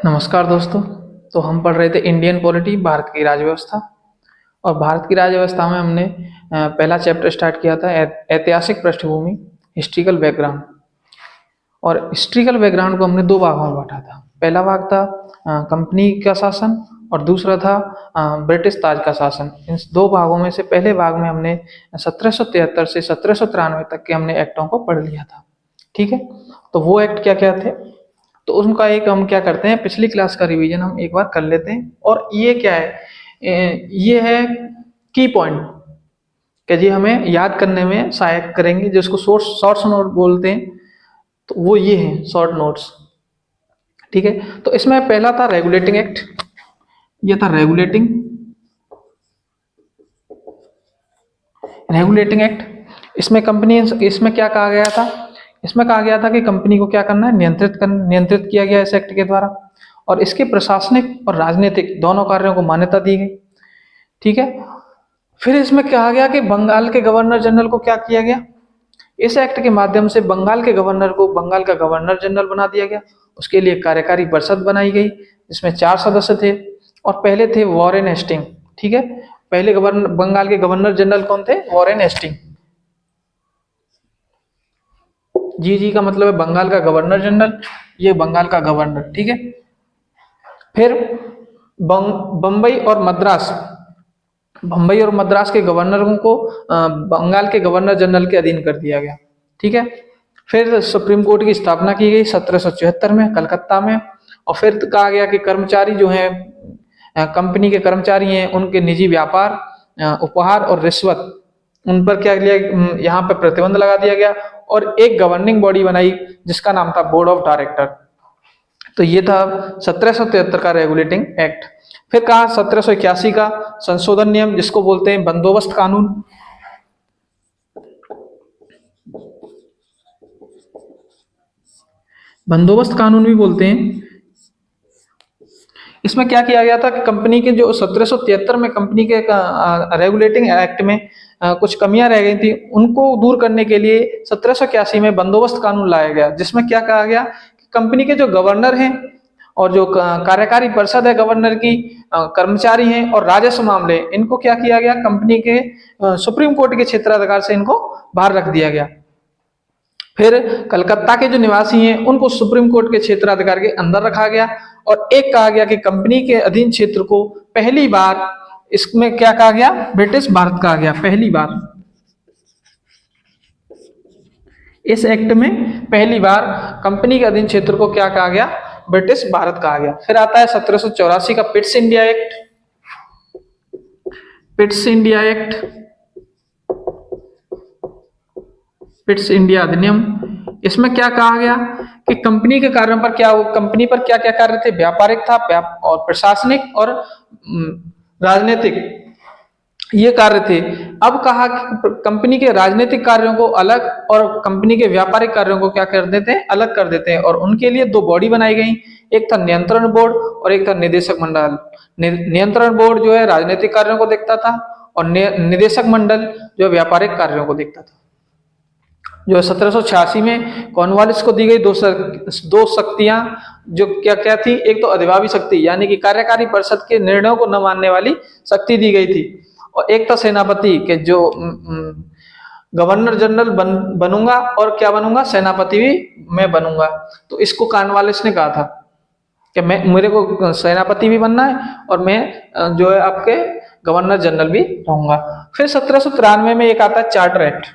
नमस्कार दोस्तों। तो हम पढ़ रहे थे इंडियन पॉलिटी, भारत की राज्य व्यवस्था। और भारत की राज्य व्यवस्था में हमने पहला चैप्टर स्टार्ट किया था ऐतिहासिक पृष्ठभूमि, हिस्ट्रिकल बैकग्राउंड। और हिस्ट्रिकल बैकग्राउंड को हमने दो भागों में बांटा था। पहला भाग था कंपनी का शासन और दूसरा था ब्रिटिश ताज का शासन। इन दो भागों में से पहले भाग में हमने 1773 से 1793 तक के हमने एक्टों को पढ़ लिया था। ठीक है, तो वो एक्ट क्या क्या थे, तो उनका एक हम क्या करते हैं, पिछली क्लास का रिवीजन हम एक बार कर लेते हैं। और ये क्या है, ये है की पॉइंट कि जी हमें याद करने में सहायक करेंगे, जिसको शॉर्ट्स नोट बोलते हैं। तो वो ये हैं शॉर्ट नोट्स। ठीक है, तो इसमें पहला था रेगुलेटिंग एक्ट। ये था रेगुलेटिंग रेगुलेटिंग एक्ट। इसमें क्या कहा गया था, इसमें कहा गया था कि कंपनी को क्या करना है, नियंत्रित किया गया इस एक्ट के द्वारा। और इसके प्रशासनिक और राजनीतिक दोनों कार्यों को मान्यता दी गई। ठीक है, फिर इसमें कहा गया कि बंगाल के गवर्नर जनरल को क्या किया गया, इस एक्ट के माध्यम से बंगाल के गवर्नर को बंगाल का गवर्नर जनरल बना दिया गया। उसके लिए कार्यकारी परिषद बनाई गई, जिसमें 4 सदस्य थे। और पहले थे वॉरेन हेस्टिंग। ठीक है, पहले गवर्नर बंगाल के गवर्नर जनरल कौन थे, वॉरेन हेस्टिंग। जी का मतलब है बंगाल का गवर्नर जनरल, ये बंगाल का गवर्नर। ठीक है, फिर बम्बई और मद्रास के गवर्नरों को बंगाल के गवर्नर जनरल के अधीन कर दिया गया। ठीक है, फिर सुप्रीम कोर्ट की स्थापना की गई 1774 में कलकत्ता में। और फिर कहा गया कि कर्मचारी जो हैं, कंपनी के कर्मचारी हैं, उनके निजी व्यापार, उपहार और रिश्वत, उन पर क्या लिया, यहाँ पे प्रतिबंध लगा दिया गया। और एक गवर्निंग बॉडी बनाई जिसका नाम था बोर्ड ऑफ डायरेक्टर। तो ये था 1773 का रेगुलेटिंग एक्ट। फिर कहा 1781 का संशोधन नियम, जिसको बोलते हैं बंदोबस्त कानून। बंदोबस्त कानून भी बोलते हैं। इसमें क्या किया गया था कि कंपनी के जो 1773 में कंपनी के रेगुलेटिंग एक्ट में कुछ कमियां रह गई थी, उनको दूर करने के लिए 1781 में बंदोबस्त कानून लाया गया, जिसमें क्या कहा गया कि कंपनी के जो गवर्नर हैं और जो कार्यकारी परिषद है गवर्नर की, कर्मचारी हैं और राजस्व मामले, इनको क्या किया गया, कंपनी के सुप्रीम कोर्ट के क्षेत्राधिकार से इनको बाहर रख दिया गया। फिर कलकत्ता के जो निवासी हैं उनको सुप्रीम कोर्ट के क्षेत्राधिकार के अंदर रखा गया। और एक कहा गया कि कंपनी के अधीन क्षेत्र को पहली बार, इसमें क्या कहा गया, ब्रिटिश भारत कहा गया पहली बार। इस एक्ट में पहली बार कंपनी के अधीन क्षेत्र को क्या कहा गया, ब्रिटिश भारत कहा गया। फिर आता है 1784 का Pitt's India act. Pitt's India अधिनियम। इसमें क्या कहा गया कि कंपनी के कार्यों पर कंपनी पर क्या क्या कार्य थे, व्यापारिक था और प्रशासनिक और राजनीतिक, ये कार्य थे। अब कहा कि कंपनी के राजनीतिक कार्यों को अलग और कंपनी के व्यापारिक कार्यों को क्या कर देते हैं, अलग कर देते हैं। और उनके लिए दो बॉडी बनाई गई, एक था नियंत्रण बोर्ड और एक था निदेशक मंडल। नियंत्रण बोर्ड जो है राजनीतिक कार्यों को देखता था और निदेशक मंडल जो व्यापारिक कार्यों को देखता था। जो 1786 में कॉर्नवालिस को दी गई दो शक्तियां, जो क्या क्या थी, एक तो अधिभावी शक्ति यानी कि कार्यकारी परिषद के निर्णयों को न मानने वाली शक्ति दी गई थी, और एक था सेनापति के जो गवर्नर जनरल बनूंगा और क्या बनूंगा, सेनापति भी मैं बनूंगा। तो इसको कॉर्नवालिस ने कहा था कि मेरे को सेनापति भी बनना है और मैं जो है आपके गवर्नर जनरल भी रहूंगा। फिर 1793 में एक आता है चार्टर एक्ट।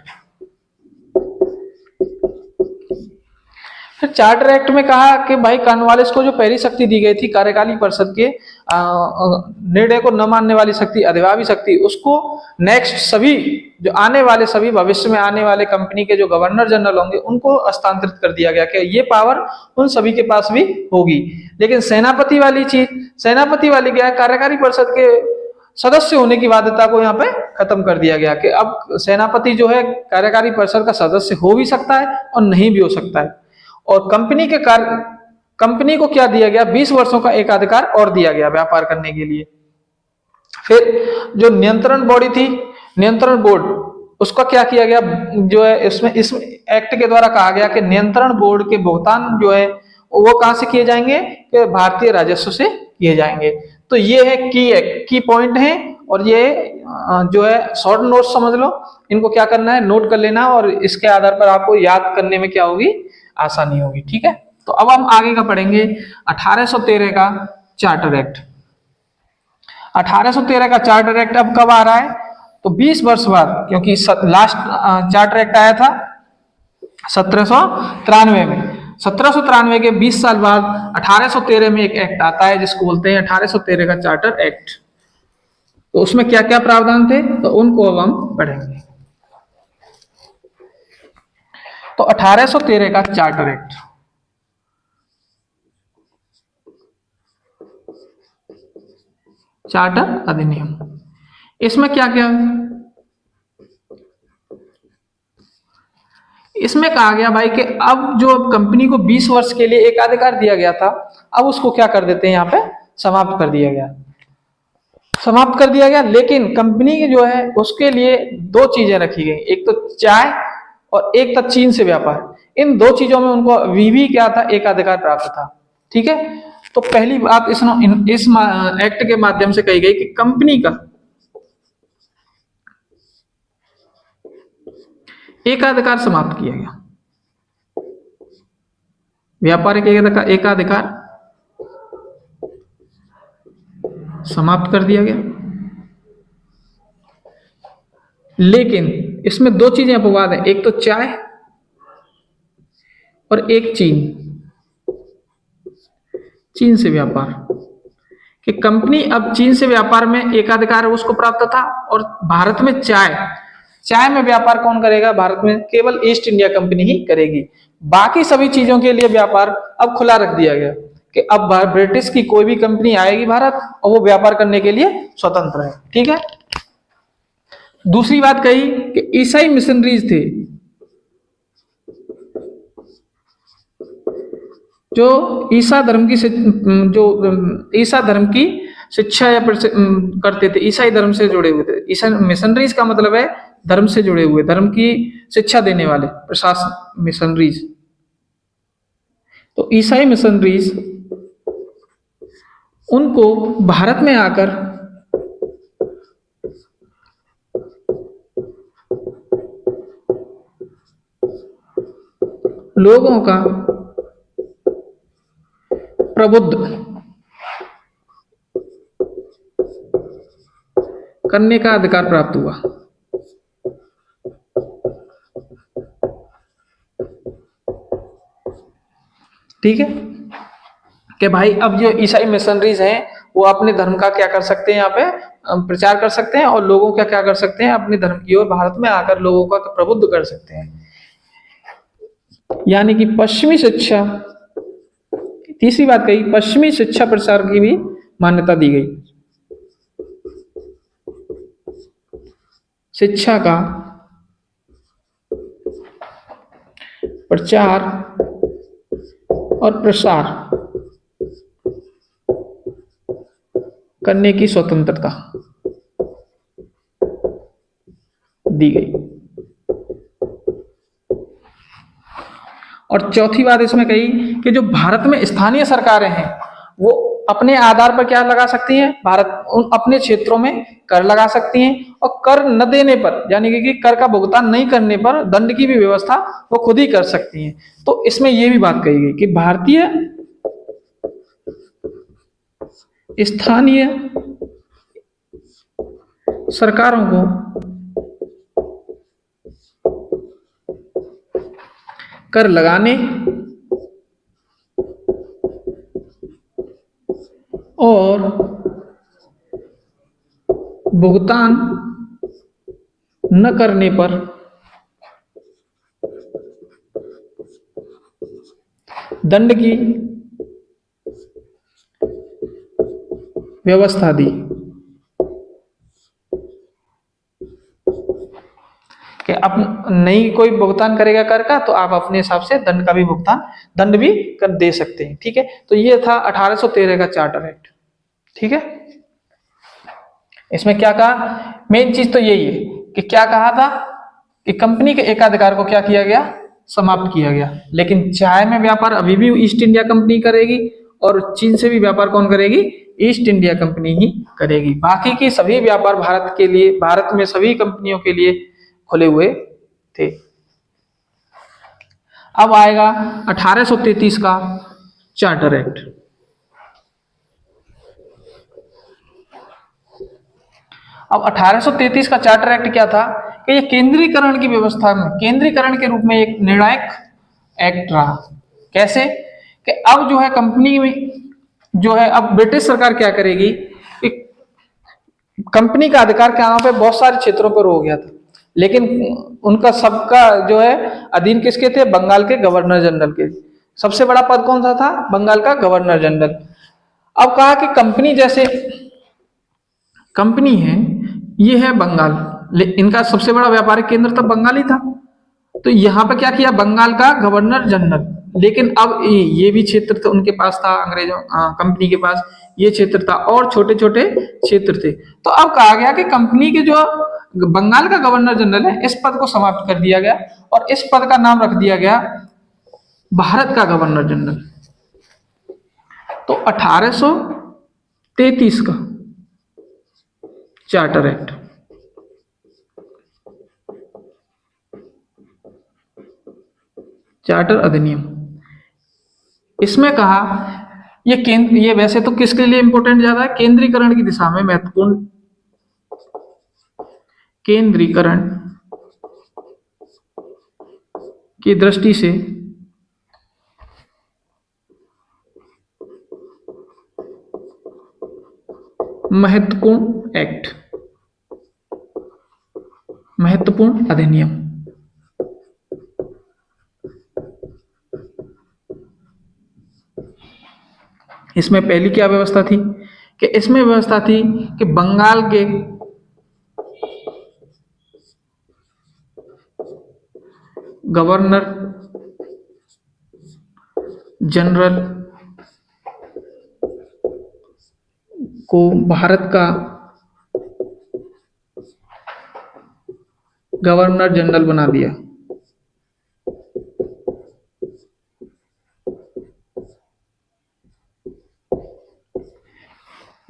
फिर चार्टर एक्ट में कहा कि भाई कॉर्नवालिस को जो पहली शक्ति दी गई थी कार्यकारी परिषद के निर्णय को न मानने वाली शक्ति, अधिभावी शक्ति, उसको नेक्स्ट सभी जो आने वाले सभी भविष्य में आने वाले कंपनी के जो गवर्नर जनरल होंगे उनको हस्तांतरित कर दिया गया कि ये पावर उन सभी के पास भी होगी। लेकिन सेनापति वाली क्या है, कार्यकारी परिषद के सदस्य होने की बाध्यता को यहाँ पे खत्म कर दिया गया कि अब सेनापति जो है कार्यकारी परिषद का सदस्य हो भी सकता है और नहीं भी हो सकता है। और कंपनी को क्या दिया गया, 20 वर्षों का एक अधिकार और दिया गया व्यापार करने के लिए। फिर जो नियंत्रण बॉडी थी, नियंत्रण बोर्ड, उसका क्या किया गया, जो है इस एक्ट के द्वारा कहा गया कि नियंत्रण बोर्ड के भुगतान जो है वो कहाँ से किए जाएंगे कि भारतीय राजस्व से किए जाएंगे। तो ये की पॉइंट है, और ये जो है शॉर्ट नोट समझ लो, इनको क्या करना है, नोट कर लेना, और इसके आधार पर आपको याद करने में क्या होगी, आसानी होगी। ठीक है, तो अब हम आगे का पढ़ेंगे 1813 का चार्टर एक्ट। 1813 का चार्टर एक्ट अब कब आ रहा है, तो 20 वर्ष बाद, क्योंकि लास्ट चार्टर एक्ट आया था 1793 में। 1793 के 20 साल बाद 1813 में एक एक्ट आता है जिसको बोलते हैं 1813 का चार्टर एक्ट। तो उसमें क्या क्या प्रावधान थे, तो उनको अब हम पढ़ेंगे। तो 1813 का चार्टर एक्ट, चार्टर अधिनियम, इसमें क्या क्या, इसमें कहा गया भाई कि अब जो कंपनी को 20 वर्ष के लिए एकाधिकार दिया गया था, अब उसको क्या कर देते हैं, यहाँ पे समाप्त कर दिया गया, समाप्त कर दिया गया। लेकिन कंपनी की जो है उसके लिए दो चीजें रखी गई, एक तो चाय और एक था चीन से व्यापार। इन दो चीजों में उनको भी क्या था, एकाधिकार प्राप्त था। ठीक है, तो पहली बात इस एक्ट के माध्यम से कही गई कि कंपनी का एकाधिकार समाप्त किया गया, व्यापारिक एकाधिकार समाप्त कर दिया गया। लेकिन इसमें दो चीजें अपवाद है, एक तो चाय और एक चीन से व्यापार, कि कंपनी अब चीन से व्यापार में एकाधिकार उसको प्राप्त था, और भारत में चाय में व्यापार कौन करेगा, भारत में केवल ईस्ट इंडिया कंपनी ही करेगी। बाकी सभी चीजों के लिए व्यापार अब खुला रख दिया गया कि अब ब्रिटिश की कोई भी कंपनी आएगी भारत और वो व्यापार करने के लिए स्वतंत्र है। ठीक है, दूसरी बात कही कि ईसाई मिशनरीज थे, जो ईसा धर्म की शिक्षा या करते थे, ईसाई धर्म से जुड़े हुए थे। ईसा मिशनरीज का मतलब है धर्म से जुड़े हुए, धर्म की शिक्षा देने वाले, प्रशासन मिशनरीज। तो ईसाई मिशनरीज उनको भारत में आकर लोगों का प्रबुद्ध करने का अधिकार प्राप्त हुआ। ठीक है, कि भाई अब जो ईसाई मिशनरीज हैं वो अपने धर्म का क्या कर सकते हैं, यहाँ पे प्रचार कर सकते हैं, और लोगों का क्या कर सकते हैं, अपने धर्म की ओर भारत में आकर लोगों का प्रबुद्ध कर सकते हैं। यानी कि पश्चिमी शिक्षा, तीसरी बात कही, पश्चिमी शिक्षा प्रचार की भी मान्यता दी गई। शिक्षा का प्रचार और प्रसार करने की स्वतंत्रता दी गई। और चौथी बात इसमें कही कि जो भारत में स्थानीय सरकारें हैं वो अपने आधार पर क्या लगा सकती हैं, अपने क्षेत्रों में कर लगा सकती हैं, और कर न देने पर, यानी कि कर का भुगतान नहीं करने पर दंड की भी व्यवस्था वो खुद ही कर सकती हैं। तो इसमें यह भी बात कही गई कि भारतीय स्थानीय सरकारों को कर लगाने और भुगतान न करने पर दंड की व्यवस्था दी, कि अब नहीं कोई भुगतान करेगा कर का तो आप अपने हिसाब से दंड भी कर दे सकते हैं। ठीक है, तो ये था 1813 का चार्टर एक्ट। ठीक है, इसमें क्या कहा, मेन चीज तो यही है कि क्या कहा था कि कंपनी के एकाधिकार को क्या किया गया, समाप्त किया गया। लेकिन चाय में व्यापार अभी भी ईस्ट इंडिया कंपनी करेगी, और चीन से भी व्यापार कौन करेगी? ईस्ट इंडिया कंपनी ही करेगी। बाकी के सभी व्यापार भारत के लिए, भारत में सभी कंपनियों के लिए खुले हुए थे। अब आएगा 1833 का चार्टर एक्ट। अब 1833 का चार्टर एक्ट क्या था कि ये केंद्रीकरण की व्यवस्था में, केंद्रीकरण के रूप में एक निर्णायक एक्ट रहा। कैसे कि अब जो है कंपनी में जो है, अब ब्रिटिश सरकार क्या करेगी कि कंपनी का अधिकार क्या वहां पे बहुत सारे क्षेत्रों पर हो गया था, लेकिन उनका सबका जो है अधीन किसके थे? बंगाल के गवर्नर जनरल के। सबसे बड़ा पद कौन सा था? बंगाल का गवर्नर जनरल। अब कहा कि कंपनी जैसे कंपनी है, ये है बंगाल, इनका सबसे बड़ा व्यापारिक केंद्र तो बंगाल ही था। तो यहाँ पे क्या किया? बंगाल का गवर्नर जनरल। लेकिन अब ये भी क्षेत्र तो उनके पास था, अंग्रेजों कंपनी के पास ये क्षेत्र था, और छोटे छोटे क्षेत्र थे। तो अब कहा गया कि कंपनी के जो बंगाल का गवर्नर जनरल है, इस पद को समाप्त कर दिया गया, और इस पद का नाम रख दिया गया भारत का गवर्नर जनरल। तो 1833 का चार्टर एक्ट, चार्टर अधिनियम, इसमें कहा ये वैसे तो किसके लिए इंपॉर्टेंट ज्यादा है? केंद्रीकरण की दिशा में महत्वपूर्ण, केंद्रीकरण की दृष्टि से महत्वपूर्ण एक्ट, महत्वपूर्ण अधिनियम। इसमें पहली क्या व्यवस्था थी कि इसमें व्यवस्था थी कि बंगाल के गवर्नर जनरल को भारत का गवर्नर जनरल बना दिया।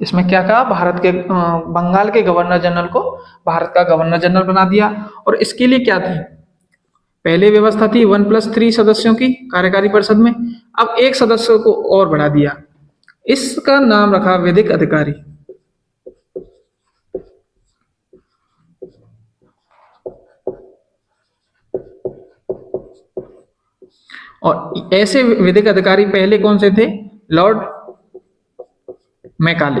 इसमें क्या कहा? भारत के बंगाल के गवर्नर जनरल को भारत का गवर्नर जनरल बना दिया। और इसके लिए क्या थी? पहले व्यवस्था थी 1+3 सदस्यों की कार्यकारी परिषद में, अब एक सदस्य को और बढ़ा दिया, इसका नाम रखा विधिक अधिकारी। और ऐसे विधिक अधिकारी पहले कौन से थे? Lord Macaulay.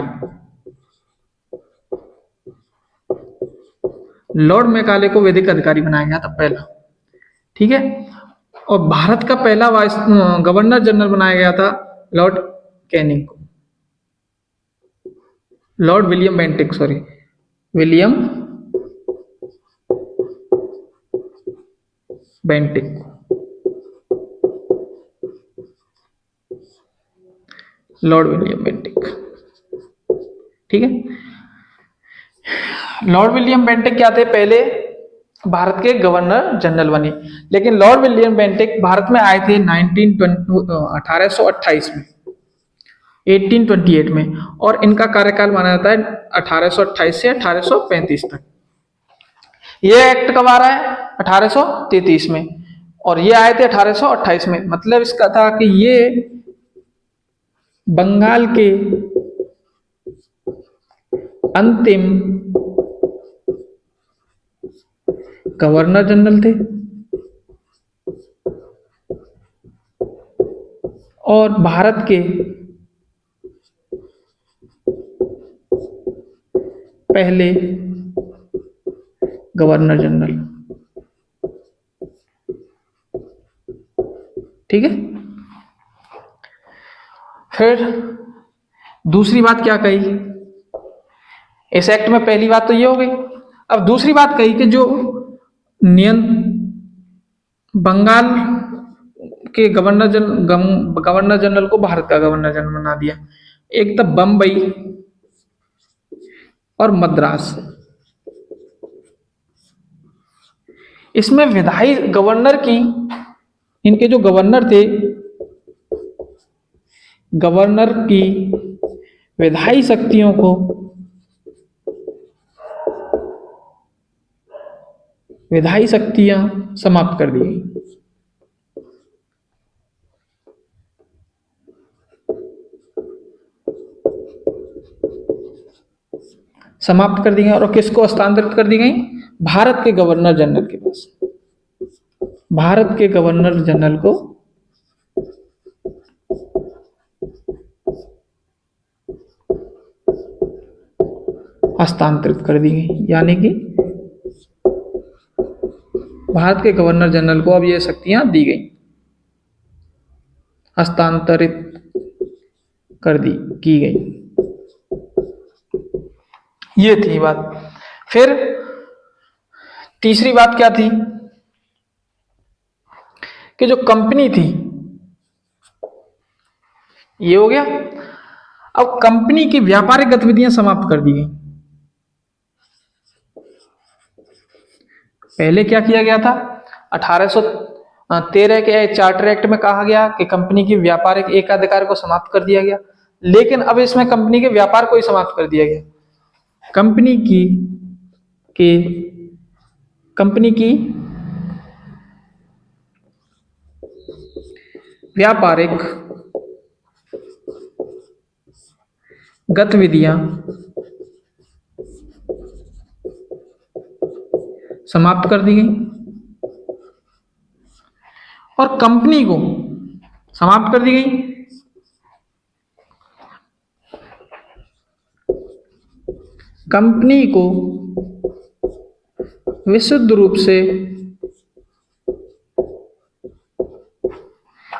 लॉर्ड मैकाले को वैदिक अधिकारी बनाया गया था पहला, ठीक है। और भारत का पहला वाइस गवर्नर जनरल बनाया गया था लॉर्ड कैनिंग को, Lord William Bentinck, sorry, William Bentinck, Lord William Bentinck, ठीक है। लॉर्ड विलियम बेंटिक क्या थे? पहले भारत के गवर्नर जनरल बने, लेकिन लॉर्ड विलियम बेंटिक भारत में आए थे 1828 में, 1828 में, और इनका कार्यकाल माना जाता है 1828 से 1835 तक। ये एक्ट कब आ रहा है? 1833 में, और ये आए थे 1828 में। मतलब इसका था कि ये बंगाल के अंतिम गवर्नर जनरल थे, और भारत के पहले गवर्नर जनरल, ठीक है। फिर दूसरी बात क्या कही इस एक्ट में? पहली बात तो ये हो गई। अब दूसरी बात कही कि जो बंगाल के गवर्नर जनरल को भारत का गवर्नर जनरल बना दिया। एक तो बंबई और मद्रास, इसमें विधायी गवर्नर की इनके जो गवर्नर थे, गवर्नर की विधायी शक्तियों को विधायी शक्तियां समाप्त कर दी गई। समाप्त कर दी गई और किसको हस्तांतरित कर दी गई? भारत के गवर्नर जनरल के पास। भारत के गवर्नर जनरल को हस्तांतरित कर दी गई, यानी कि भारत के गवर्नर जनरल को अब ये शक्तियां दी गई, हस्तांतरित कर दी की गई। ये थी बात। फिर तीसरी बात क्या थी कि जो कंपनी थी, ये हो गया। अब कंपनी की व्यापारिक गतिविधियां समाप्त कर दी गई। पहले क्या किया गया था? 1813 के चार्टर एक्ट में कहा गया कि कंपनी की व्यापारिक एकाधिकार को समाप्त कर दिया गया, लेकिन अब इसमें कंपनी के व्यापार को ही समाप्त कर दिया गया। कंपनी की व्यापारिक गतिविधियां समाप्त कर दी गई और कंपनी को समाप्त कर दी गई। कंपनी को विशुद्ध रूप से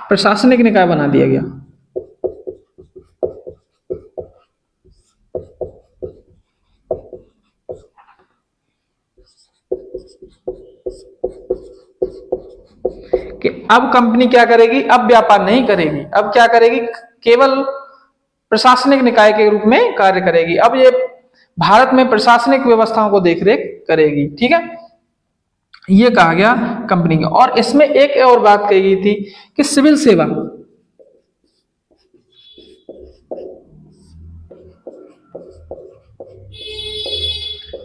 प्रशासनिक निकाय बना दिया गया। कि अब कंपनी क्या करेगी? अब व्यापार नहीं करेगी, अब क्या करेगी? केवल प्रशासनिक निकाय के रूप में कार्य करेगी। अब ये भारत में प्रशासनिक व्यवस्थाओं को देखरेख करेगी। ठीक है, ये कहा गया कंपनी का। और इसमें एक और बात कही गई थी कि सिविल सेवा,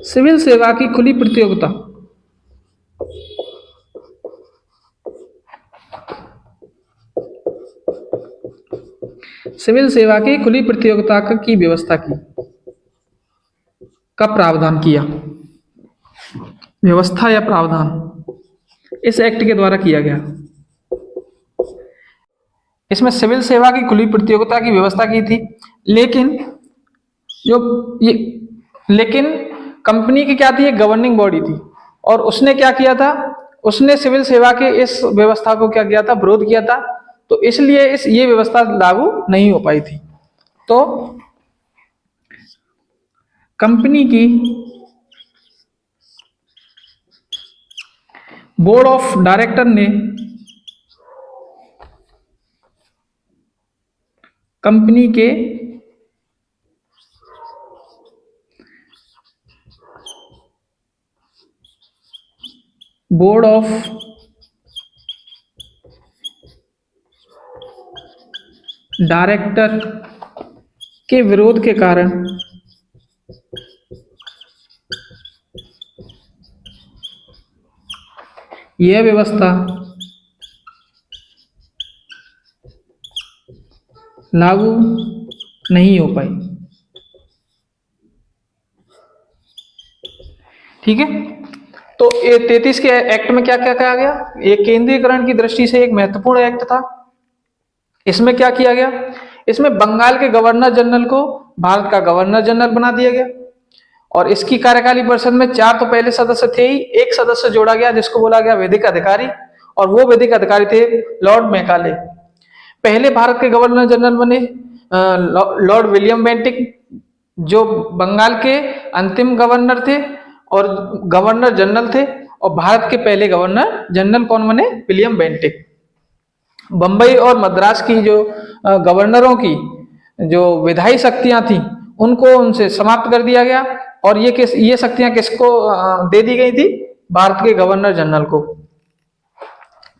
सिविल सेवा की खुली प्रतियोगिता, सिविल सेवा की खुली प्रतियोगिता की व्यवस्था की, का प्रावधान किया। व्यवस्था या प्रावधान इस एक्ट के द्वारा किया गया। इसमें सिविल सेवा की खुली प्रतियोगिता की व्यवस्था की थी, लेकिन लेकिन कंपनी की क्या थी? गवर्निंग बॉडी थी, और उसने क्या किया था? उसने सिविल सेवा के इस व्यवस्था को क्या किया था? विरोध किया था। तो इसलिए ये व्यवस्था लागू नहीं हो पाई थी। तो कंपनी की बोर्ड ऑफ डायरेक्टर ने कंपनी के बोर्ड ऑफ डायरेक्टर के विरोध के कारण यह व्यवस्था लागू नहीं हो पाई। ठीक है, तो ये 33 के एक्ट में क्या क्या कहा गया? ये केंद्रीयकरण की दृष्टि से एक महत्वपूर्ण एक्ट था। इसमें क्या किया गया? इसमें बंगाल के गवर्नर जनरल को भारत का गवर्नर जनरल बना दिया गया, और इसकी कार्यकाली परिषद में 4 तो पहले सदस्य थे ही, एक सदस्य जोड़ा गया जिसको बोला गया विधिक अधिकारी, और वो विधिक अधिकारी थे लॉर्ड मैकाले। पहले भारत के गवर्नर जनरल बने लॉर्ड विलियम बेंटिक, जो बंगाल के अंतिम गवर्नर थे और गवर्नर जनरल थे। और भारत के पहले गवर्नर जनरल कौन बने? William Bentinck. बंबई और मद्रास की जो गवर्नरों की जो विधायी शक्तियां थी, उनको उनसे समाप्त कर दिया गया, और ये शक्तियां किसको दे दी गई थी? भारत के गवर्नर जनरल को।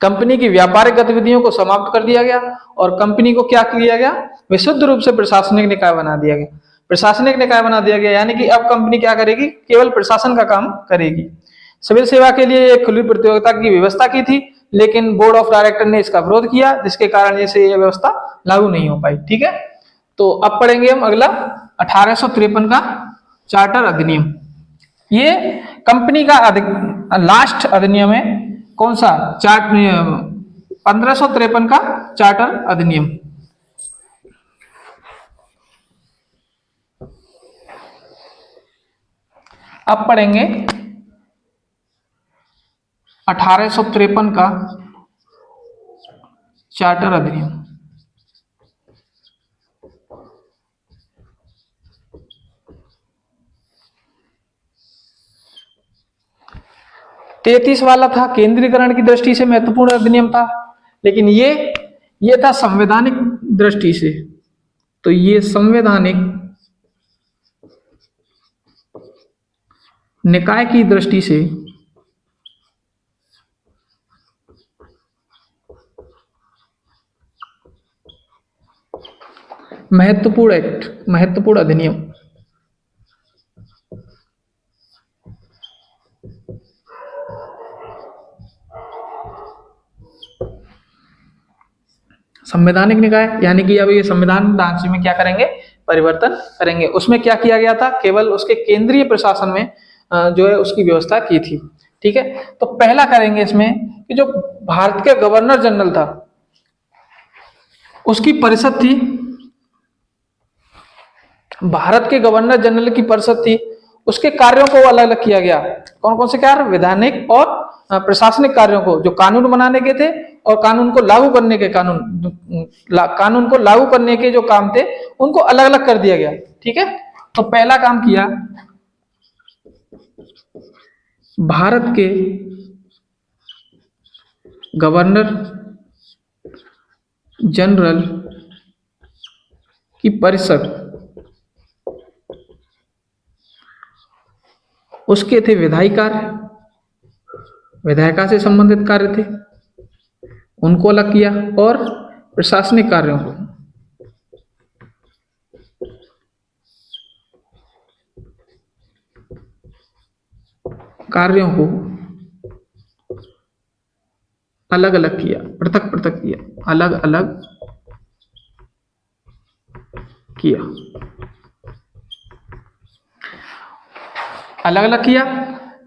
कंपनी की व्यापारिक गतिविधियों को समाप्त कर दिया गया और कंपनी को क्या किया गया, विशुद्ध रूप से प्रशासनिक निकाय बना दिया गया। प्रशासनिक निकाय बना दिया गया यानी कि अब कंपनी क्या करेगी, केवल प्रशासन का काम करेगी। सिविल सेवा के लिए एक खुली प्रतियोगिता की व्यवस्था की थी, लेकिन बोर्ड ऑफ डायरेक्टर ने इसका विरोध किया, जिसके कारण जैसे ये व्यवस्था लागू नहीं हो पाई। ठीक है, तो अब पढ़ेंगे हम अगला 1853 का चार्टर अधिनियम। ये कंपनी का लास्ट अधिनियम है। कौन सा? 1553 का चार्टर अधिनियम। अब पढ़ेंगे 1853 का चार्टर अधिनियम। तैतीस वाला था केंद्रीकरण की दृष्टि से महत्वपूर्ण अधिनियम था, लेकिन ये था संवैधानिक दृष्टि से। तो ये संवैधानिक निकाय की दृष्टि से महत्वपूर्ण एक्ट, महत्वपूर्ण अधिनियम। संवैधानिक निकाय यानी कि अब ये संविधान ढांचे में क्या करेंगे, परिवर्तन करेंगे। उसमें क्या किया गया था, केवल उसके केंद्रीय प्रशासन में जो है उसकी व्यवस्था की थी। ठीक है, तो पहला करेंगे इसमें कि जो भारत के गवर्नर जनरल था उसकी परिषद थी, भारत के गवर्नर जनरल की परिषद थी, उसके कार्यों को अलग अलग किया गया। कौन कौन से कार्य? वैधानिक और प्रशासनिक कार्यों को, जो कानून बनाने के थे और कानून को लागू करने के कानून को लागू करने के जो काम थे उनको अलग अलग कर दिया गया। ठीक है, तो पहला काम किया भारत के गवर्नर जनरल की परिषद, उसके थे विधायी कार्य, विधायिका से संबंधित कार्य थे, उनको अलग किया, और प्रशासनिक कार्यों को अलग अलग किया, पृथक पृथक किया, अलग अलग किया, अलग अलग किया।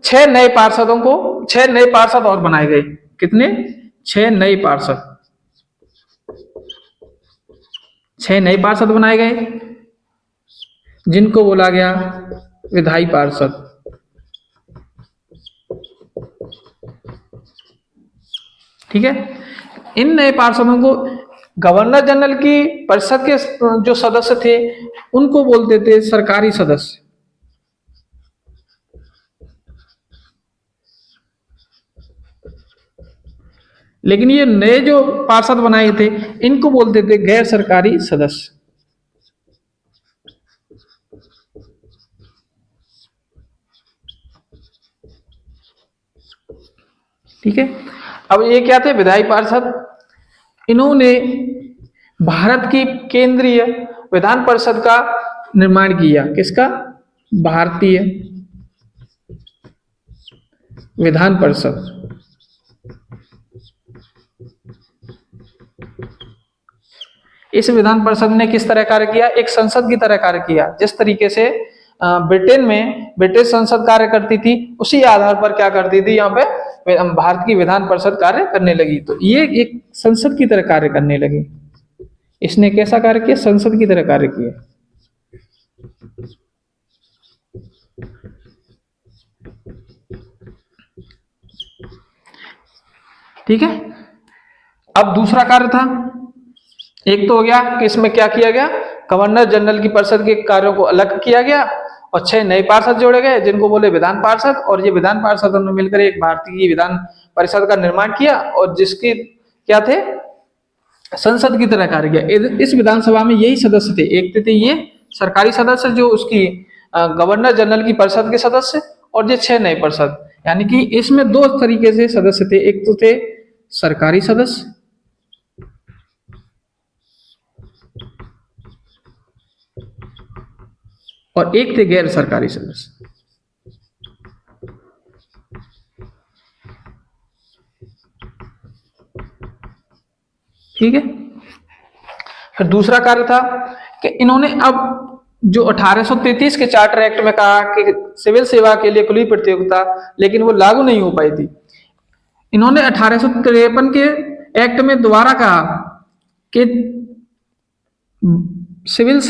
6 नए पार्षद और बनाए गए। कितने? 6 नए पार्षद, 6 नए पार्षद बनाए गए, जिनको बोला गया विधायी पार्षद। ठीक है, इन नए पार्षदों को गवर्नर जनरल की परिषद के जो सदस्य थे उनको बोलते थे सरकारी सदस्य। लेकिन ये नए जो पार्षद बनाए थे इनको बोलते थे गैर सरकारी सदस्य। ठीक है, अब ये क्या थे? विधायी पार्षद। इन्होंने भारत की केंद्रीय विधान परिषद का निर्माण किया। किसका? भारतीय विधान परिषद। इस विधान परिषद ने किस तरह कार्य किया? एक संसद की तरह कार्य किया। जिस तरीके से ब्रिटेन में ब्रिटिश संसद कार्य करती थी, उसी आधार पर क्या करती थी, यहाँ पे भारत की विधान परिषद कार्य करने लगी। तो ये एक संसद की तरह कार्य करने लगी। इसने कैसा कार्य किया? संसद की तरह कार्य किया। ठीक है, अब दूसरा कार्य था, एक तो हो गया कि इसमें क्या किया गया, गवर्नर जनरल की परिषद के कार्यों को अलग किया गया और 6 नए पार्षद जोड़े गए जिनको बोले विधान पार्षद। और ये विधान पार्षदों ने मिलकर एक भारतीय विधान परिषद का निर्माण किया और जिसकी क्या थे, संसद की तरह कार्य किया। इस विधानसभा में यही सदस्य थे, एक थे ये सरकारी सदस्य जो उसकी गवर्नर जनरल की परिषद के सदस्य, और ये 6 नए पार्षद। यानी कि इसमें 2 तरीके से सदस्य थे, एक तो थे सरकारी सदस्य और एक थे गैर सरकारी सदस्य। ठीक है। फिर दूसरा कार्य था कि इन्होंने अब जो 1833 के चार्टर एक्ट में कहा कि सिविल सेवा के लिए खुली प्रतियोगिता, लेकिन वो लागू नहीं हो पाई थी। इन्होंने 1853 के एक्ट में दोबारा कहा कि सिविल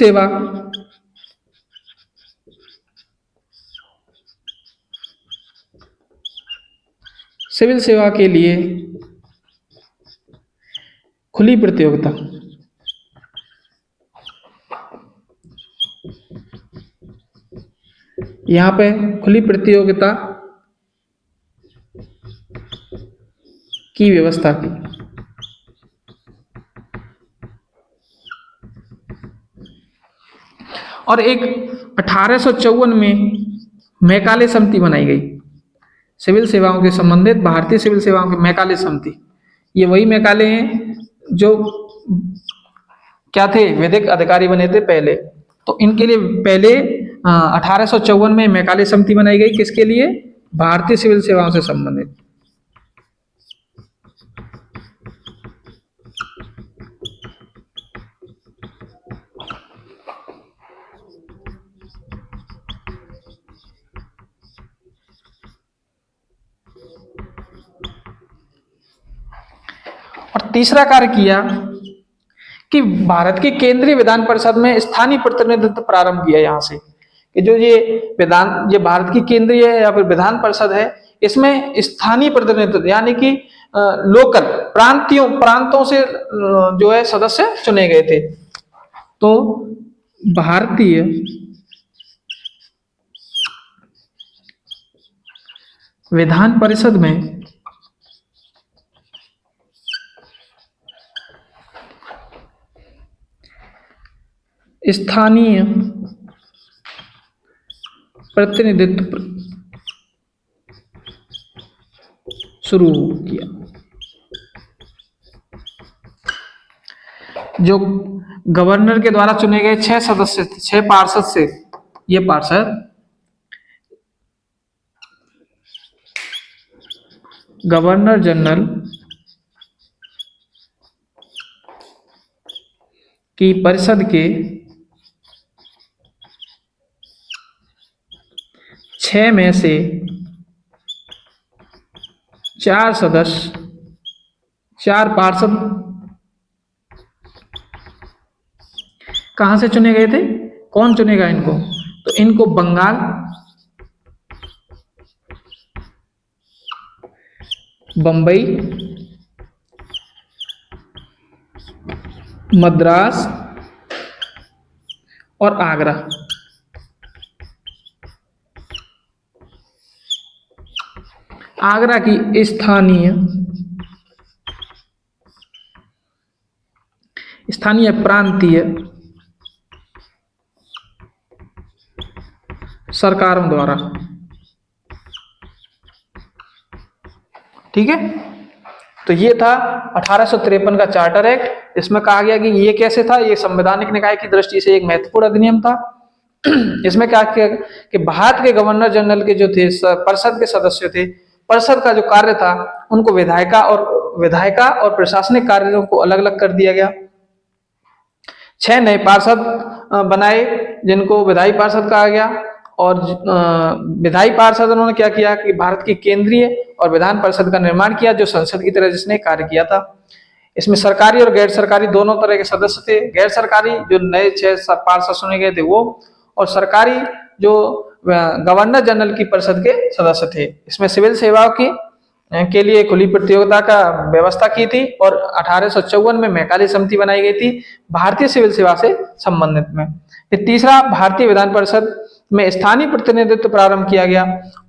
सेवा के लिए खुली प्रतियोगिता यहां पे खुली प्रतियोगिता की व्यवस्था की। और एक 1854 में मैकाले समिति बनाई गई, सिविल सेवाओं के संबंधित भारतीय सिविल सेवाओं की मैकाले समिति। ये वही मैकाले हैं जो क्या थे, वैदिक अधिकारी बने थे पहले। तो इनके लिए पहले 1854 में मैकाले समिति बनाई गई, किसके लिए, भारतीय सिविल सेवाओं से संबंधित। और तीसरा कार्य किया कि भारत की केंद्रीय विधान परिषद में स्थानीय प्रतिनिधित्व प्रारंभ किया। यहां से कि जो ये भारत की केंद्रीय या फिर विधान परिषद है, इसमें स्थानीय प्रतिनिधित्व यानी कि लोकल प्रांतों से जो है सदस्य चुने गए थे। तो भारतीय विधान परिषद में स्थानीय प्रतिनिधित्व शुरू किया। जो गवर्नर के द्वारा चुने गए 6 सदस्य थे, 6 पार्षद से ये पार्षद गवर्नर जनरल की परिषद के 6 में से 4 सदस्य, 4 पार्षद कहां से चुने गए थे, कौन चुनेगा इनको, तो इनको बंगाल, बंबई, मद्रास और आगरा, आगरा की स्थानीय प्रांतीय सरकारों द्वारा। ठीक है। तो ये था 1853 का चार्टर एक्ट। इसमें कहा गया कि ये कैसे था, ये संवैधानिक निकाय की दृष्टि से एक महत्वपूर्ण अधिनियम था। इसमें क्या किया कि भारत के गवर्नर जनरल के जो थे परिषद के सदस्य थे, परिषद का जो कार्य था उनको विधायिका और प्रशासनिक कार्यों को अलग अलग कर दिया गया। 6 नए पार्षद बनाए जिनको विधायी पार्षद कहा गया। और विधायी पार्षद उन्होंने क्या किया कि भारत की केंद्रीय और विधान परिषद का निर्माण किया, जो संसद की तरह जिसने कार्य किया था। इसमें सरकारी और गैर सरकारी दोनों तरह के सदस्य थे। गैर सरकारी जो नए 6 पार्षद चुने गए थे वो, और सरकारी जो गवर्नर जनरल की परिषद के सदस्य थे। इसमें सिविल सेवाओं के लिए खुली प्रतियोगिता का व्यवस्था की थी और 1854 में मैकाले समिति बनाई गई थी भारतीय सिविल सेवा से संबंधित में। फिर तीसरा, भारतीय विधान परिषद में स्थानीय प्रतिनिधित्व प्रारंभ किया गया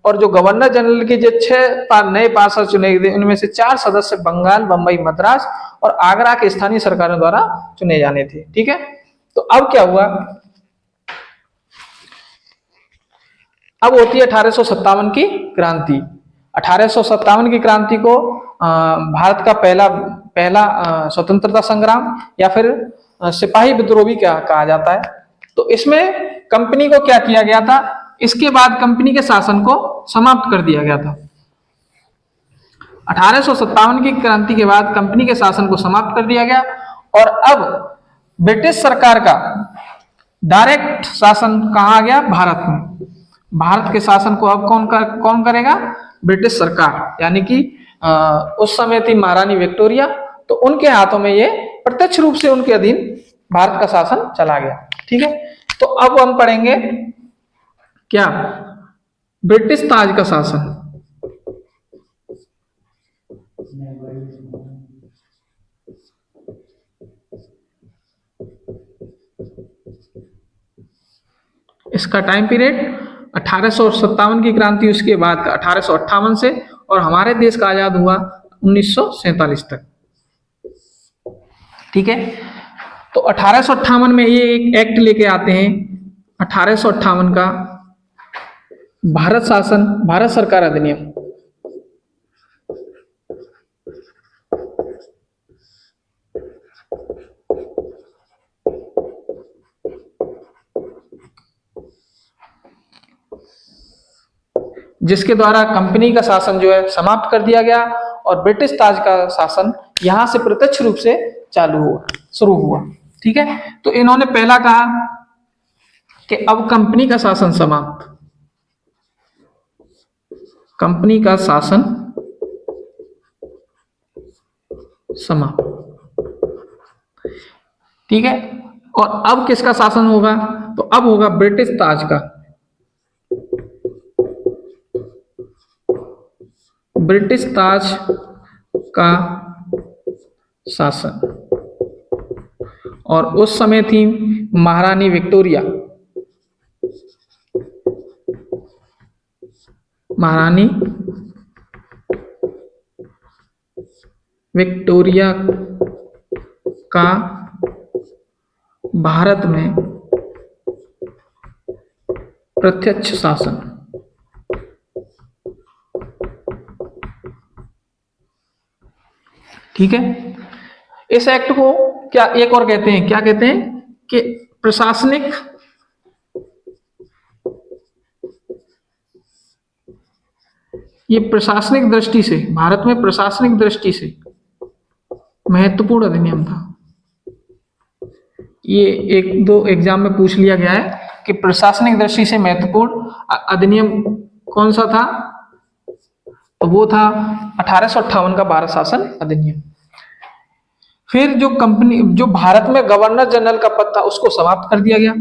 और जो गवर्नर जनरल के जो 6 नए पार्षद चुने गए थे उनमें से 4 सदस्य बंगाल, बंबई, मद्रास और आगरा के स्थानीय सरकारों द्वारा चुने जाने थे। ठीक है। तो अब क्या हुआ, अब होती है 1857 की क्रांति। 1857 की क्रांति को भारत का पहला पहला स्वतंत्रता संग्राम या फिर सिपाही विद्रोह भी क्या कहा जाता है। तो इसमें कंपनी को क्या किया गया था, इसके बाद कंपनी के शासन को समाप्त कर दिया गया था। 1857 की क्रांति के बाद कंपनी के शासन को समाप्त कर दिया गया और अब ब्रिटिश सरकार का डायरेक्ट शासन कहाँ आ गया, भारत में। भारत के शासन को अब कौन करेगा, ब्रिटिश सरकार, यानी कि उस समय थी महारानी विक्टोरिया, तो उनके हाथों में ये प्रत्यक्ष रूप से उनके अधीन भारत का शासन चला गया। ठीक है, तो अब हम पढ़ेंगे क्या, ब्रिटिश ताज का शासन। इसका टाइम पीरियड 1857 की क्रांति, उसके बाद का 1858 से, और हमारे देश का आजाद हुआ 1947 तक। ठीक है, तो 1858 में ये एक एक्ट लेके आते हैं, 1858 का भारत शासन, भारत सरकार अधिनियम। जिसके द्वारा कंपनी का शासन जो है समाप्त कर दिया गया और ब्रिटिश ताज का शासन यहां से प्रत्यक्ष रूप से शुरू हुआ। ठीक है, तो इन्होंने पहला कहा कि अब कंपनी का शासन समाप्त, कंपनी का शासन समाप्त। ठीक है, और अब किसका शासन होगा, तो अब होगा ब्रिटिश ताज का, ब्रिटिश ताज का शासन। और उस समय थी महारानी विक्टोरिया, महारानी विक्टोरिया का भारत में प्रत्यक्ष शासन। ठीक है, इस एक्ट को क्या एक और कहते हैं, क्या कहते हैं कि प्रशासनिक, ये प्रशासनिक दृष्टि से, भारत में प्रशासनिक दृष्टि से महत्वपूर्ण अधिनियम था। ये एक दो एग्जाम में पूछ लिया गया है कि प्रशासनिक दृष्टि से महत्वपूर्ण अधिनियम कौन सा था, तो वो था 1858 का भारत शासन अधिनियम। फिर जो भारत में गवर्नर जनरल का पद था उसको समाप्त कर दिया गया।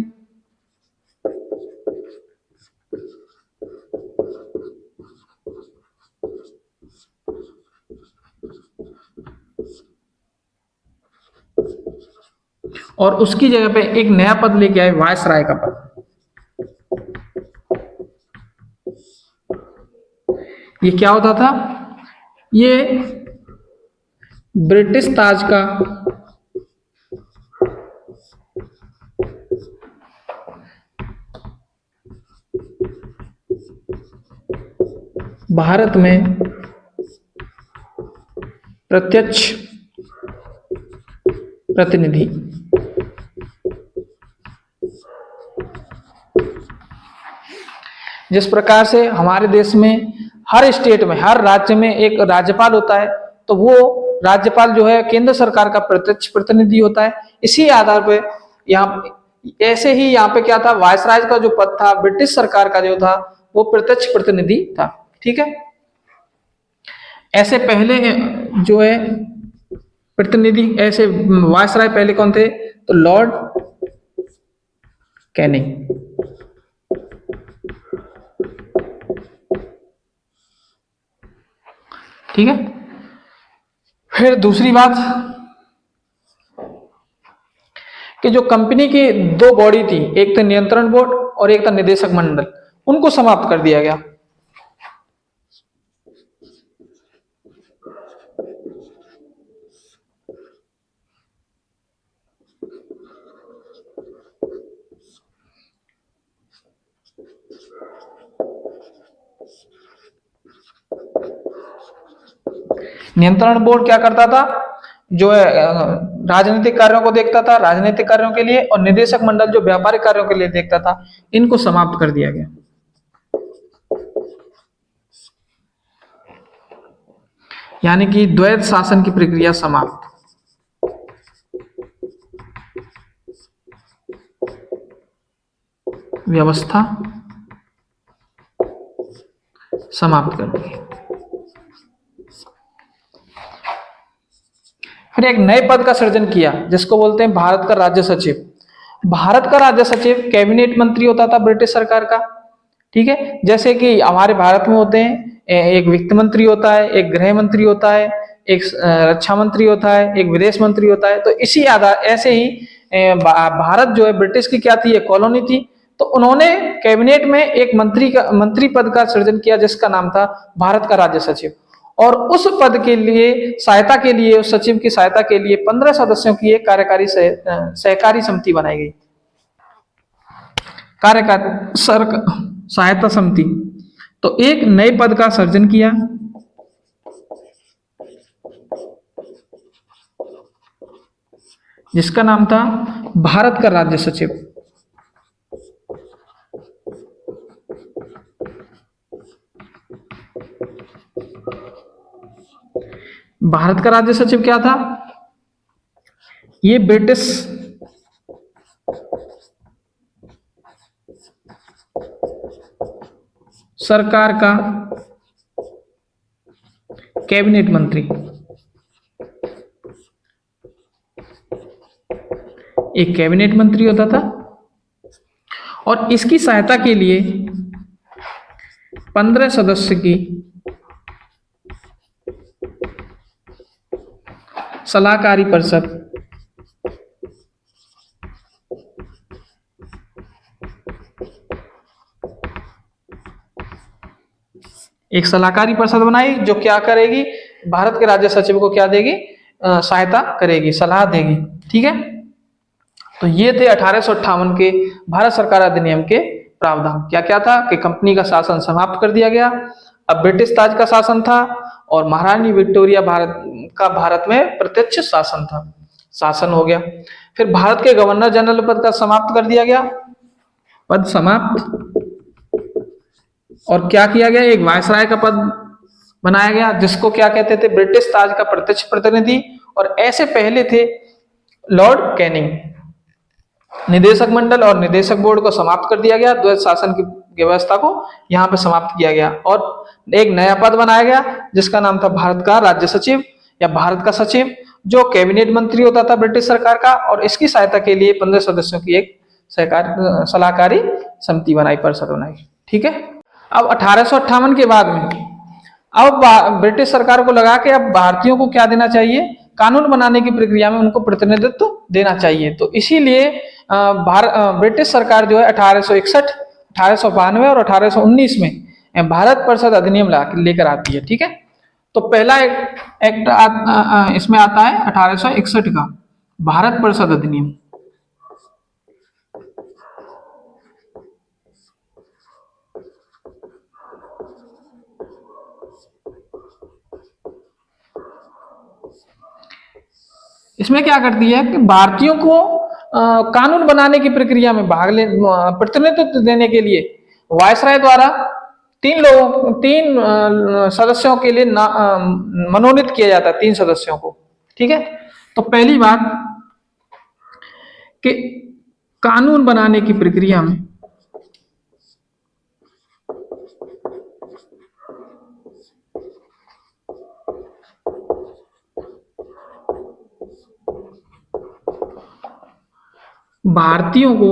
और उसकी जगह पे एक नया पद लेके आए, वायसराय का पद। ये क्या होता था, ये ब्रिटिश ताज का भारत में प्रत्यक्ष प्रतिनिधि। जिस प्रकार से हमारे देश में हर स्टेट में, हर राज्य में एक राज्यपाल होता है, तो वो राज्यपाल जो है केंद्र सरकार का प्रत्यक्ष प्रतिनिधि होता है। इसी आधार पर यहाँ ऐसे ही यहाँ पे क्या था, वायसराय का जो पद था ब्रिटिश सरकार का जो था वो प्रत्यक्ष प्रतिनिधि था। ठीक है, ऐसे पहले जो है प्रतिनिधि, ऐसे वायसराय पहले कौन थे, तो लॉर्ड कैनिंग। ठीक है, फिर दूसरी बात कि जो कंपनी की दो बॉडी थी, एक था नियंत्रण बोर्ड और एक था निदेशक मंडल, उनको समाप्त कर दिया गया। नियंत्रण बोर्ड क्या करता था, जो है राजनीतिक कार्यों को देखता था, राजनीतिक कार्यों के लिए, और निदेशक मंडल जो व्यापारिक कार्यों के लिए देखता था। इनको समाप्त कर दिया गया। यानी कि द्वैध शासन की प्रक्रिया समाप्त। व्यवस्था समाप्त कर दी। फिर एक नए पद का सृजन किया जिसको बोलते हैं भारत का राज्य सचिव। भारत का राज्य सचिव कैबिनेट मंत्री होता था ब्रिटिश सरकार का। ठीक है, जैसे कि हमारे भारत में होते हैं, एक वित्त मंत्री होता है, एक गृह मंत्री होता है, एक रक्षा मंत्री होता है, एक विदेश मंत्री होता है। तो इसी आधार ऐसे ही भारत जो है ब्रिटिश की क्या थी, एक कॉलोनी थी। तो उन्होंने कैबिनेट में एक मंत्री पद का सृजन किया जिसका नाम था भारत का राज्य सचिव। और उस पद के लिए सहायता के लिए, उस सचिव की सहायता के लिए 15 सदस्यों की एक कार्यकारी सहकारी समिति बनाई गई। कार्यकारी सहायता समिति। तो एक नए पद का सृजन किया जिसका नाम था भारत का राज्य सचिव। भारत का राज्य सचिव क्या था, ये ब्रिटिश सरकार का कैबिनेट मंत्री, एक कैबिनेट मंत्री होता था। और इसकी सहायता के लिए 15 सदस्य की सलाहकारी परिषद, एक सलाहकारी परिषद बनाई जो क्या करेगी, भारत के राज्य सचिव को क्या देगी, सहायता करेगी, सलाह देगी। ठीक है, तो ये थे 1858 के भारत सरकार अधिनियम के प्रावधान। क्या क्या था कि कंपनी का शासन समाप्त कर दिया गया, अब ब्रिटिश ताज का शासन था, और महारानी विक्टोरिया भारत में प्रत्यक्ष शासन था, शासन हो गया। फिर भारत के गवर्नर जनरल पद का समाप्त कर दिया गया, पद समाप्त। और क्या किया गया, एक वायसराय का पद बनाया गया जिसको क्या कहते थे, ब्रिटिश ताज का प्रत्यक्ष प्रतिनिधि। और ऐसे पहले थे लॉर्ड कैनिंग। निदेशक मंडल और निदेशक बोर्ड को समाप्त कर दिया गया, द्वैध शासन की व्यवस्था को यहाँ पे समाप्त किया गया, और एक नया पद बनाया गया जिसका नाम था भारत का राज्य सचिव या भारत का सचिव, जो कैबिनेट मंत्री होता था ब्रिटिश सरकार का। और इसकी सहायता के लिए 15 सदस्यों की एक सलाहकारी समिति बनाई, परिषद बनाई। ठीक है, अब 1858 के बाद में अब ब्रिटिश सरकार को लगा कि अब भारतीयों को क्या देना चाहिए, कानून बनाने की प्रक्रिया में उनको प्रतिनिधित्व देना चाहिए। तो इसीलिए ब्रिटिश सरकार जो है 1861, 1892 और 1819 में भारत परिषद अधिनियम लेकर आती है। ठीक है, तो पहला एक्ट इसमें आता है 1861 का भारत परिषद अधिनियम। इसमें क्या करती है कि भारतीयों को कानून बनाने की प्रक्रिया में प्रतिनिधित्व देने के लिए वायसराय द्वारा तीन सदस्यों के लिए मनोनीत किया जाता है, 3 सदस्यों को। ठीक है, तो पहली बात कि कानून बनाने की प्रक्रिया में भारतीयों को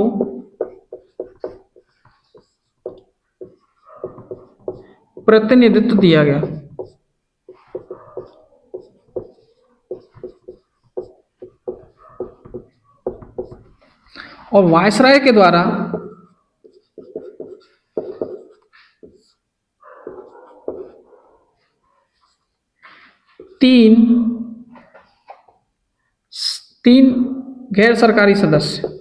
प्रतिनिधित्व दिया गया। और वायसराय के द्वारा तीन गैर सरकारी सदस्य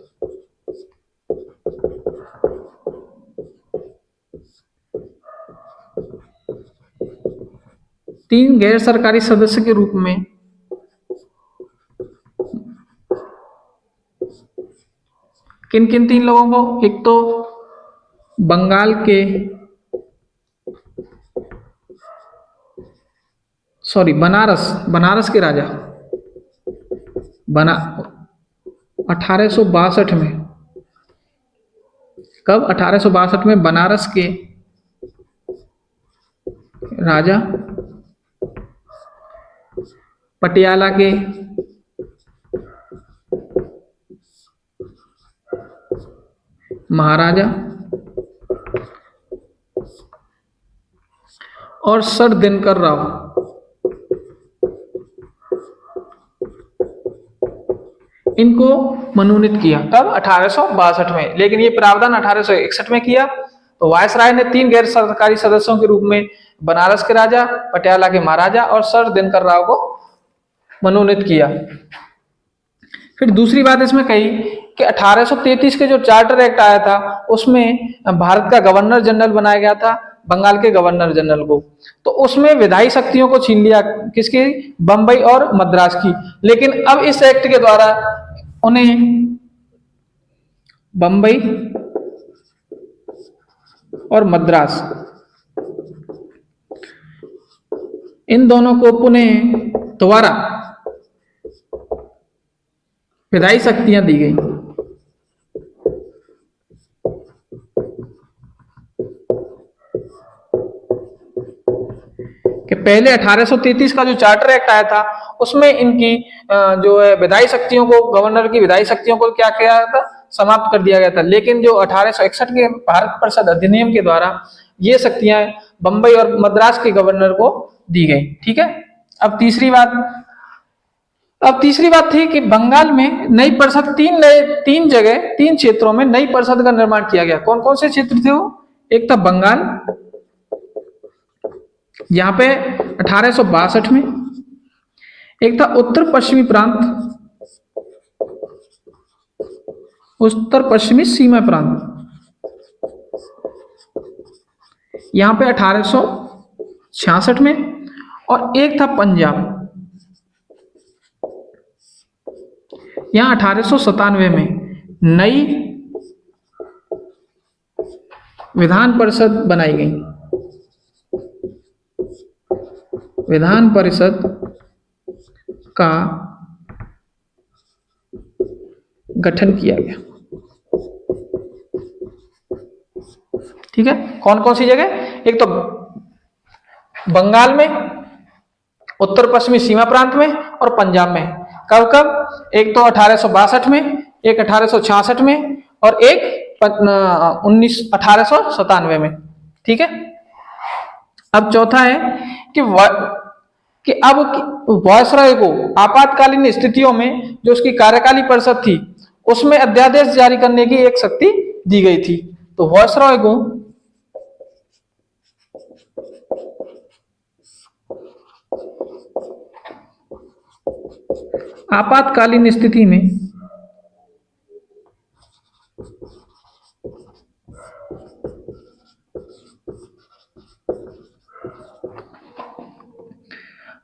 तीन गैर सरकारी सदस्य के रूप में किन किन तीन लोगों को, एक तो बंगाल के, सॉरी बनारस, बनारस के राजा, बना 1862 में, कब 1862 में बनारस के राजा, पटियाला के महाराजा और सर दिनकर राव, इनको मनोनीत किया। कब? 1862 में। लेकिन ये प्रावधान 1861 में किया। तो वायसराय ने तीन गैर सरकारी सदस्यों के रूप में बनारस के राजा, पटियाला के महाराजा और सर दिनकर राव को मनोनीत किया। फिर दूसरी बात इसमें कही कि 1833 के जो चार्टर एक्ट आया था उसमें भारत का गवर्नर जनरल बनाया गया था बंगाल के गवर्नर जनरल को। तो उसमें विधायी शक्तियों को छीन लिया, किसकी? बंबई और मद्रास की। लेकिन अब इस एक्ट के द्वारा उन्हें बंबई और मद्रास, इन दोनों को पुनः दोबारा विधायी शक्तियां दी गई। कि पहले 1833 का जो चार्टर एक्ट आया था उसमें इनकी जो है विधायी शक्तियों को, गवर्नर की विधायी शक्तियों को क्या किया गया था? समाप्त कर दिया गया था। लेकिन जो 1861 के भारत परिषद अधिनियम के द्वारा ये शक्तियां बंबई और मद्रास के गवर्नर को दी गई। ठीक है। अब तीसरी बात थी कि बंगाल में नई परिषद, तीन क्षेत्रों में नई परिषद का निर्माण किया गया। कौन कौन से क्षेत्र थे वो? एक था बंगाल, यहां पे 1862 में। एक था उत्तर पश्चिमी प्रांत, उत्तर पश्चिमी सीमा प्रांत, यहां पे 1866 में। और एक था पंजाब, यहां 1897 में नई विधान परिषद बनाई गई। विधान परिषद का गठन किया गया। ठीक है। कौन कौन सी जगह? एक तो बंगाल में, उत्तर पश्चिमी सीमा प्रांत में और पंजाब में। कब कब? एक तो 1862 में, एक 1866 में और एक 1897 में। ठीक है। अब चौथा है कि अब वायसराय को आपातकालीन स्थितियों में जो उसकी कार्यकारी परिषद थी उसमें अध्यादेश जारी करने की एक शक्ति दी गई थी। तो वायसराय को आपातकालीन स्थिति में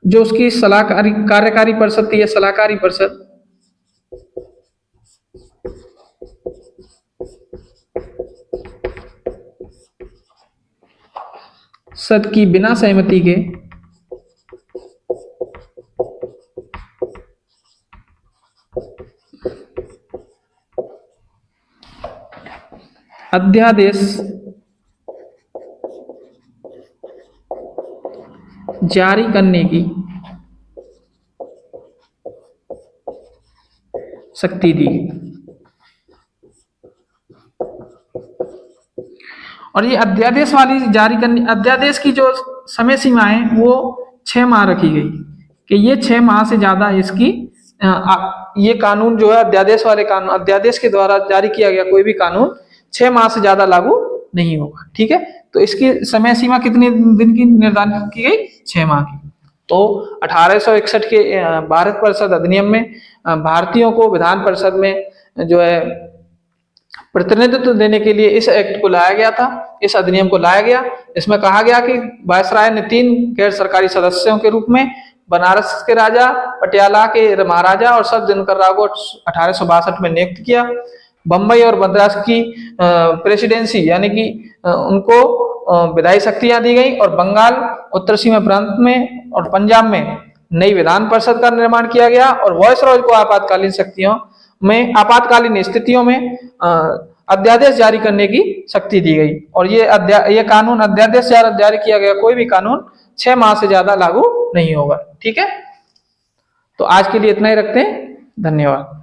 जो उसकी सलाहकारी कार्यकारी परिषद थी, सलाहकारी परिषद सद की बिना सहमति के अध्यादेश जारी करने की शक्ति दी। और ये अध्यादेश वाली जारी करने, अध्यादेश की जो समय सीमा है वो 6 माह रखी गई कि ये 6 माह से ज्यादा इसकी ये कानून जो है अध्यादेश वाले कानून, अध्यादेश के द्वारा जारी किया गया कोई भी कानून 6 माह से ज्यादा लागू नहीं होगा। ठीक है। तो इसकी समय सीमा कितने दिन की निर्धारित की गई? 6 माह की। तो 1861 के भारत परिषद अधिनियम में भारतीयों को विधान परिषद में जो है प्रतिनिधित्व देने के लिए इस एक्ट को लाया गया था। इस अधिनियम को लाया गया। इसमें कहा गया कि वायसराय ने 3 गैर सरकारी सदस्यों के रूप में बनारस के राजा, पटियाला के महाराजा और सर दिनकर राव को 1862 में नियुक्त किया। बम्बई और मद्रास की प्रेसिडेंसी यानी कि उनको विधायी शक्तियां दी गई, और बंगाल, उत्तर सीमा प्रांत में और पंजाब में नई विधान परिषद का निर्माण किया गया, और वायसरॉय को आपातकालीन स्थितियों में अध्यादेश जारी करने की शक्ति दी गई। और ये कानून, अध्यादेश जारी किया गया कोई भी कानून 6 माह से ज्यादा लागू नहीं होगा। ठीक है, तो आज के लिए इतना ही रखते हैं। धन्यवाद।